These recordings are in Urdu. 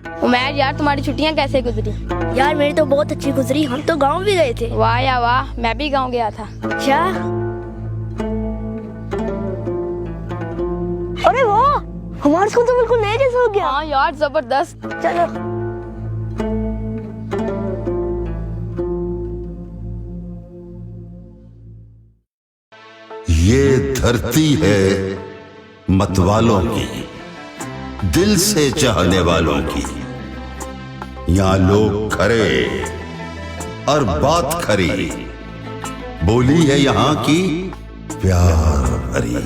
عمیر یار تمہاری چھٹیاں کیسے گزری؟ یار میری تو بہت اچھی گزری، ہم تو گاؤں بھی گئے تھے۔ واہ یا واہ، میں بھی گاؤں گیا تھا۔ اچھا، ارے واہ، ہمارا اسکول تو بالکل نئے جیسا ہو گیا۔ ہاں یار زبردست۔ چلو یہ دھرتی ہے متوالوں کی، دل سے چاہنے والوں کی، یہاں لوگ کھرے اور بات کھری، بولی ہے یہاں کی پیار بھری۔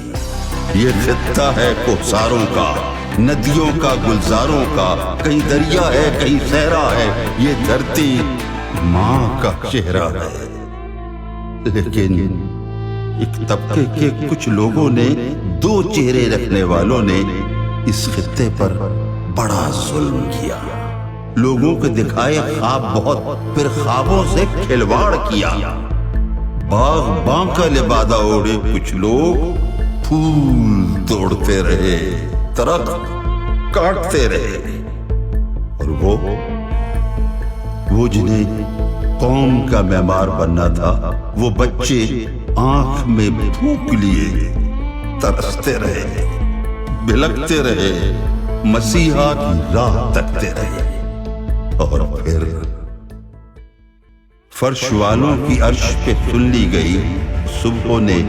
یہ خطہ ہے کوہساروں کا، ندیوں کا، گلزاروں کا، کہیں دریا ہے کہیں صحرا ہے، یہ دھرتی ماں کا چہرہ ہے۔ لیکن ایک طبقے کے کچھ لوگوں نے، دو چہرے رکھنے والوں نے اس خطے پر بڑا ظلم کیا۔ لوگوں کو دکھائے خواب بہت، پھر خوابوں سے کھلواڑ کیا۔ باغ باں کا لبادہ اوڑے کچھ لوگ، پھول توڑتے رہے، درخت کاٹتے رہے، اور وہ جنہیں قوم کا معمار بننا تھا، وہ بچے آنکھ میں پھونک لیے ترستے رہے، بلکتے رہے، مسیحا کی راہ تکتے رہے۔ اور پھر فرش والوں کی عرش پہ سن لی گئی، صبحوں نے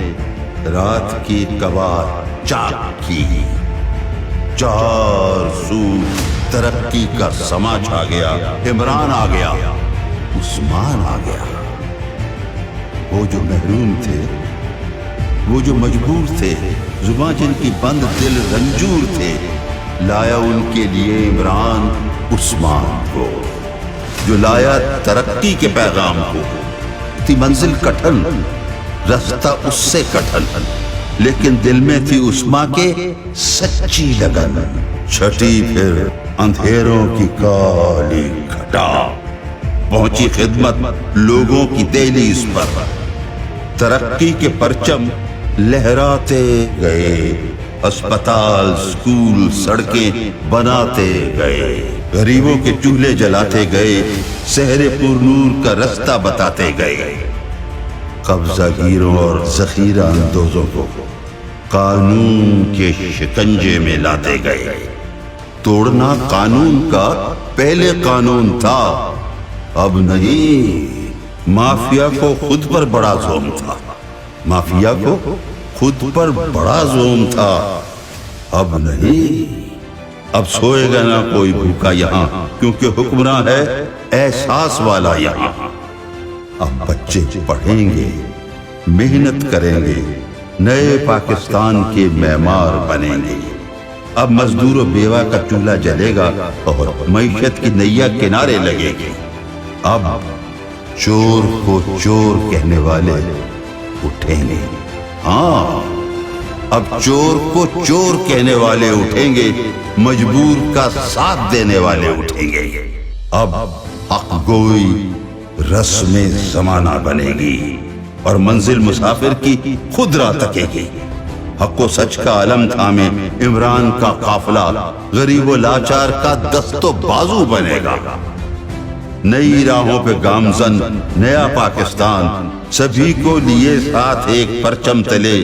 رات کی کباڑ چاک کی، چار سو ترقی کا سما چھا گیا، عمران آ گیا، عثمان آ گیا۔ وہ جو محروم تھے، وہ جو مجبور تھے، زباں جن کی بند دل رنجور تھے، لایا ان کے لیے عمران عثمان کو، جو لایا ترقی کے پیغام کو۔ تھی منزل کٹھن، رستہ اس سے کٹھن، لیکن دل میں تھی عثمان کے سچی لگن۔ چھٹی پھر اندھیروں کی کالی گھٹا، پہنچی خدمت لوگوں کی دہلیز پر، ترقی کے پرچم لہراتے گئے، اسپتال، سکول، سڑکیں بناتے گئے، غریبوں کے چولہے جلاتے گئے، سحر پر نور کا رستہ بتاتے گئے، قبضہ گیروں اور ذخیرہ اندوزوں کو قانون کے شکنجے میں لاتے گئے۔ توڑنا قانون کا پہلے قانون تھا، اب نہیں۔ مافیا کو خود پر بڑا ظلم تھا، مافیا کو خود پر بڑا ظلم تھا، اب نہیں۔ اب سوئے گا نہ کوئی بھوکا یہاں، کیونکہ حکمراں ہے احساس والا یہاں۔ اب بچے پڑھیں گے، محنت کریں گے، نئے پاکستان کے معمار بنیں گے۔ اب مزدور و بیوہ کا چولہا جلے گا اور معیشت کی نیا کنارے لگے گی۔ اب چور کو چور کہنے والے اٹھیں گے، ہاں اب چور کو چور کہنے والے اٹھیں گے، مجبور کا ساتھ دینے والے اٹھیں گے۔ اب حق گوئی رسم زمانہ بنے گی، اور منزل مسافر کی خود راہ تکے گی۔ حق و سچ کا علم تھامے عمران کا قافلہ، غریب و لاچار کا دست و بازو بنے گا۔ نئی راہوں پہ گامزن نیا پاکستان، سبھی کو لیے ساتھ ایک پرچم تلے،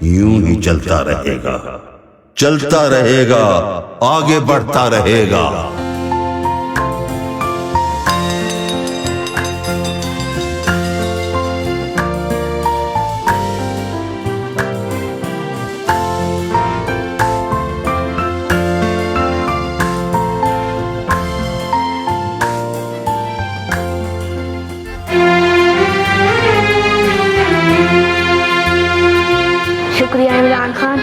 یوں ہی چلتا رہے گا، چلتا رہے گا، آگے بڑھتا رہے گا۔ شکریہ عمران خان،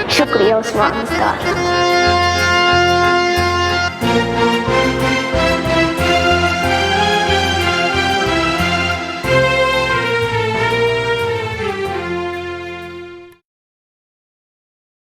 شکریہ عثمان مختار۔